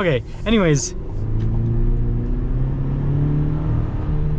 Okay, anyways.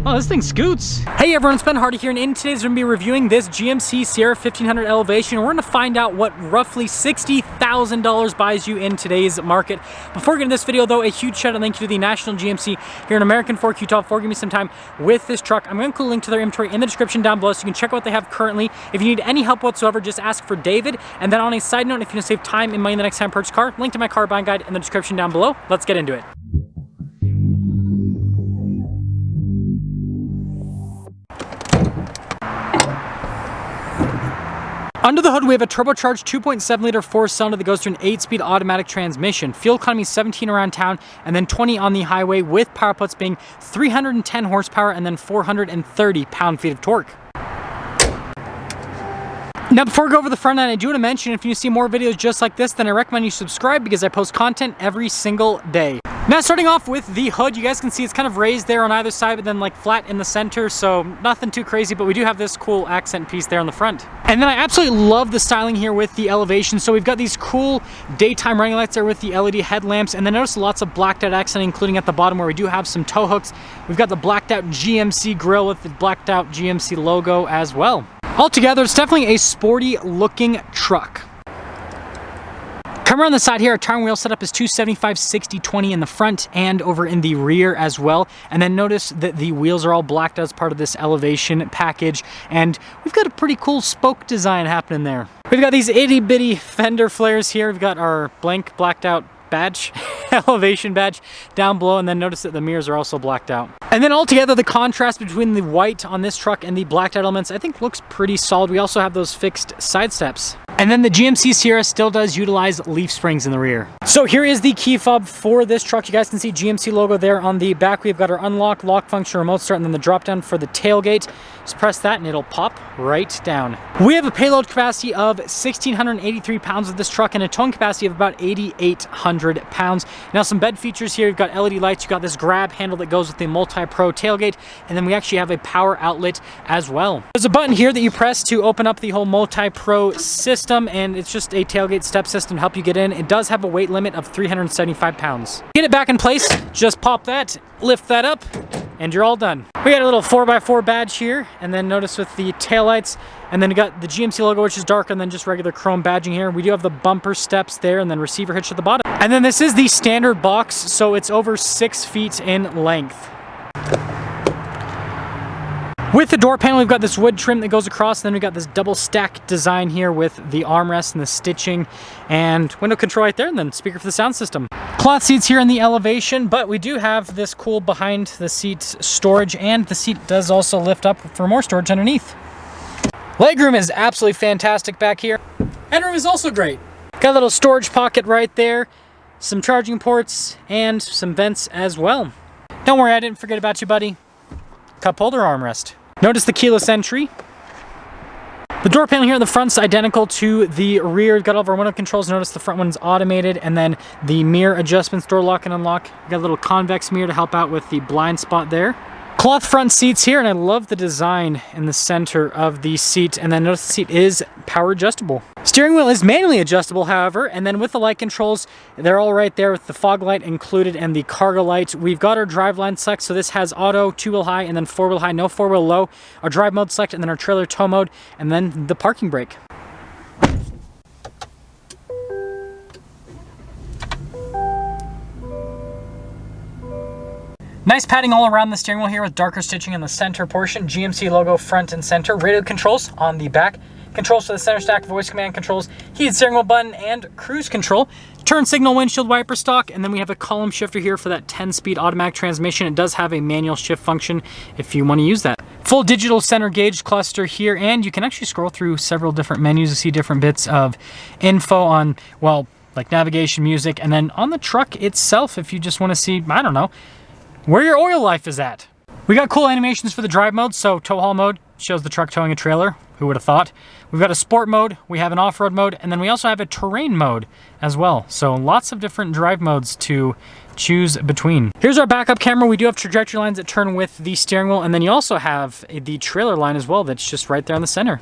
Oh, this thing scoots. Hey everyone, it's Ben Hardy here, and in today's we're gonna be reviewing this GMC Sierra 1500 Elevation. We're gonna find out what roughly $60,000 buys you in today's market. Before getting this video though, a huge shout out and thank you to the National GMC here in American Fork, Utah for giving me some time with this truck. I'm gonna include a link to their inventory in the description down below so you can check out what they have currently. If you need any help whatsoever, just ask for David. And then on a side note, if you want to save time and money the next time you purchase a car, link to my car buying guide in the description down below. Let's get into it. Under the hood, we have a turbocharged 2.7 liter four-cylinder that goes through an 8-speed automatic transmission. Fuel economy 17 around town and then 20 on the highway, with power outputs being 310 horsepower and then 430 pound-feet of torque. Now, before we go over the front end, I do want to mention if you see more videos just like this, then I recommend you subscribe because I post content every single day. Now, starting off with the hood, you guys can see it's kind of raised there on either side, but then like flat in the center, so nothing too crazy, but we do have this cool accent piece there on the front. And then I absolutely love the styling here with the Elevation. So we've got these cool daytime running lights there with the LED headlamps, and then notice lots of blacked out accent, including at the bottom where we do have some tow hooks. We've got the blacked out GMC grille with the blacked out GMC logo as well. Altogether, it's definitely a sporty looking truck. Come around the side here, our tire and wheel setup is 275/60/20 in the front and over in the rear as well. And then notice that the wheels are all blacked out as part of this Elevation package. And we've got a pretty cool spoke design happening there. We've got these itty bitty fender flares here. We've got our blank blacked out badge, Elevation badge down below, and then notice that the mirrors are also blacked out. And then altogether, the contrast between the white on this truck and the blacked out elements I think looks pretty solid. We also have those fixed side steps. And then the GMC Sierra still does utilize leaf springs in the rear. So here is the key fob for this truck. You guys can see GMC logo there on the back. We've got our unlock, lock function, remote start, and then the drop down for the tailgate. Just press that and it'll pop right down. We have a payload capacity of 1,683 pounds with this truck and a towing capacity of about 8,800 pounds. Now, some bed features here. You've got LED lights. You've got this grab handle that goes with the multi-pro tailgate, and then we actually have a power outlet as well. There's a button here that you press to open up the whole multi-pro system, and it's just a tailgate step system to help you get in. It does have a weight limit of 375 pounds. Get it back in place, just pop that, lift that up, and you're all done. We got a little 4x4 badge here, and then notice with the taillights, and then we got the GMC logo, which is darker than just regular chrome badging here. We do have the bumper steps there, and then receiver hitch at the bottom. And then this is the standard box, so it's over 6 feet in length. With the door panel, we've got this wood trim that goes across, and then we've got this double stack design here with the armrest and the stitching, and window control right there, and then speaker for the sound system. Cloth seats here in the Elevation, but we do have this cool behind the seat storage, and the seat does also lift up for more storage underneath. Legroom is absolutely fantastic back here. Headroom is also great. Got a little storage pocket right there, some charging ports, and some vents as well. Don't worry, I didn't forget about you, buddy. Cup holder armrest. Notice the keyless entry. The door panel here in the front's identical to the rear. We've got all of our window controls. Notice the front one's automated, and then the mirror adjustments, door lock and unlock. We've got a little convex mirror to help out with the blind spot there. Cloth front seats here, and I love the design in the center of the seat. And then notice the seat is power adjustable. Steering wheel is manually adjustable, however, and then with the light controls, they're all right there with the fog light included and the cargo light. We've got our drive line select, so this has auto, 2-wheel high, and then 4-wheel high, no 4-wheel low. Our drive mode select, and then our trailer tow mode, and then the parking brake. Nice padding all around the steering wheel here with darker stitching in the center portion. GMC logo front and center. Radio controls on the back. Controls for the center stack, voice command controls, heated steering wheel button, and cruise control. Turn signal, windshield wiper stock, and then we have a column shifter here for that 10-speed automatic transmission. It does have a manual shift function if you want to use that. Full digital center gauge cluster here, and you can actually scroll through several different menus to see different bits of info on, well, like navigation, music, and then on the truck itself if you just want to see, I don't know, where your oil life is at. We got cool animations for the drive mode, so tow haul mode shows the truck towing a trailer. Who would have thought? We've got a sport mode, we have an off-road mode, and then we also have a terrain mode as well. So lots of different drive modes to choose between. Here's our backup camera. We do have trajectory lines that turn with the steering wheel, and then you also have the trailer line as well that's just right there in the center.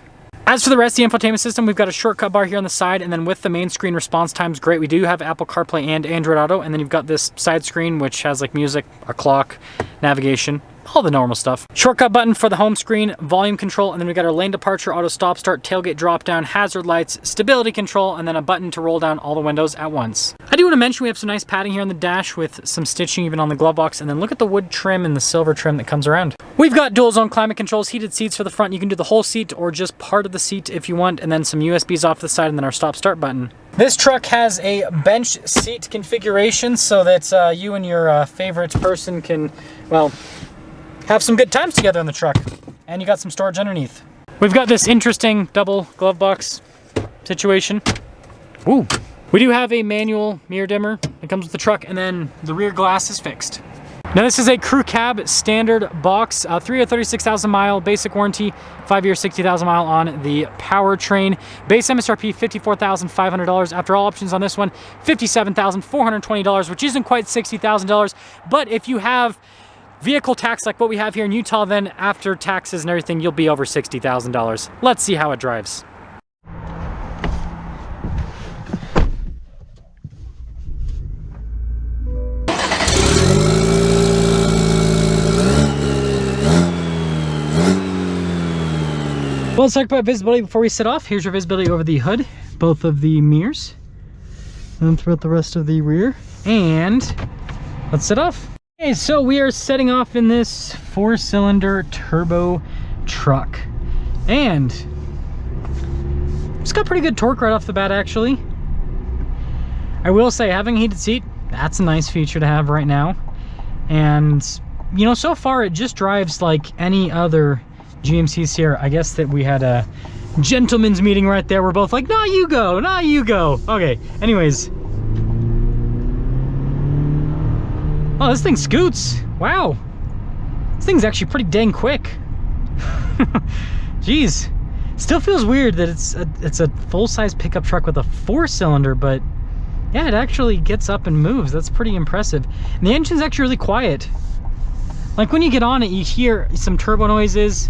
As for the rest of the infotainment system, we've got a shortcut bar here on the side, and then with the main screen response time's great. We do have Apple CarPlay and Android Auto, and then you've got this side screen which has like music, a clock, navigation, all the normal stuff. Shortcut button for the home screen, volume control, and then we got our lane departure, auto stop start, tailgate drop down, hazard lights, stability control, and then a button to roll down all the windows at once. I do want to mention we have some nice padding here on the dash with some stitching even on the glove box, and then look at the wood trim and the silver trim that comes around. We've got dual zone climate controls, heated seats for the front. You can do the whole seat or just part of the seat if you want, and then some USBs off to the side, and then our stop start button. This truck has a bench seat configuration so that you and your favorite person can, well, have some good times together in the truck. And you got some storage underneath. We've got this interesting double glove box situation. Ooh. We do have a manual mirror dimmer that comes with the truck, and then the rear glass is fixed. Now this is a crew cab standard box, 3 year 36,000 mile basic warranty, 5 year 60,000 mile on the powertrain. Base MSRP $54,500. After all options on this one, $57,420, which isn't quite $60,000. But if you have vehicle tax like what we have here in Utah, then after taxes and everything, you'll be over $60,000. Let's see how it drives. Well, let's talk about visibility before we set off. Here's your visibility over the hood, both of the mirrors, and throughout the rest of the rear. And let's set off. Okay, so we are setting off in this 4-cylinder turbo truck, and it's got pretty good torque right off the bat, actually. I will say, having a heated seat, that's a nice feature to have right now. And you know, so far it just drives like any other GMC Sierra. I guess that we had a gentleman's meeting right there. We're both like, nah, you go, nah, you go. Okay, anyways. Oh, this thing scoots. Wow. This thing's actually pretty dang quick. Jeez. Still feels weird that it's a full-size pickup truck with a 4-cylinder, but yeah, it actually gets up and moves. That's pretty impressive. And the engine's actually really quiet. Like when you get on it, you hear some turbo noises.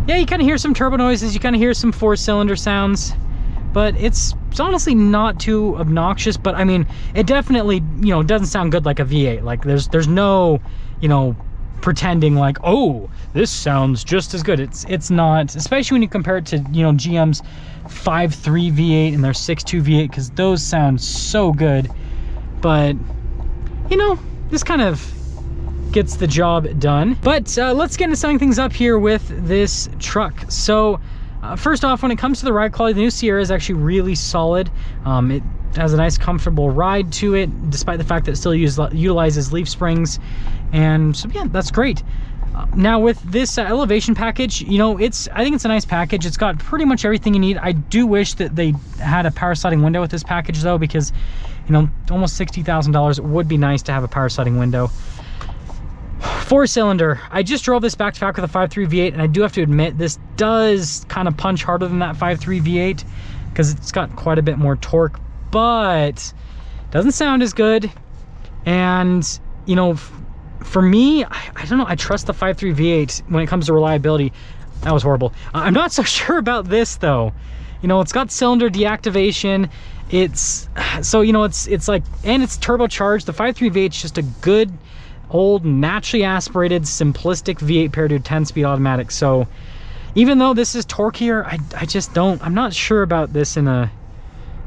Yeah, you kind of hear some turbo noises. You kind of hear some 4-cylinder sounds. But it's honestly not too obnoxious. But I mean, it definitely, you know, doesn't sound good like a V8. Like there's no, you know, pretending like, oh, this sounds just as good. It's not, especially when you compare it to, you know, GM's 5.3 V8 and their 6.2 V8, because those sound so good. But you know, this kind of gets the job done. But let's get into setting things up here with this truck. So first off, when it comes to the ride quality, the new Sierra is actually really solid. It has a nice comfortable ride to it, despite the fact that it still utilizes leaf springs. And so yeah, that's great. Now with this elevation package, you know, I think it's a nice package. It's got pretty much everything you need. I do wish that they had a power sliding window with this package though, because, you know, almost $60,000, it would be nice to have a power sliding window. 4-cylinder. I just drove this back to back with a 5.3 V8, and I do have to admit this does kind of punch harder than that 5.3 V8 because it's got quite a bit more torque, but doesn't sound as good. And you know, for me, I don't know, I trust the 5.3 V8 when it comes to reliability. That was horrible. I'm not so sure about this though. You know, it's got cylinder deactivation. It's so, you know, it's like, and it's turbocharged. The 5.3 V8 is just a good old naturally aspirated simplistic V8 paired to a 10-speed automatic. So even though this is torqueier, I just don't, I'm not sure about this in a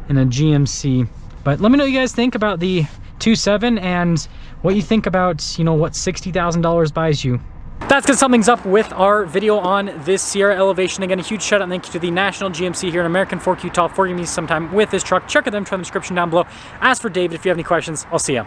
GMC. But let me know what you guys think about the 2.7 and what you think about, you know, what $60,000 buys you. That's gonna sum things up with our video on this Sierra Elevation. Again, a huge shout out and thank you to the National GMC here in American Fork, Utah for giving me some time with this truck. Check out them in the description down below. As for David, if you have any questions, I'll see ya.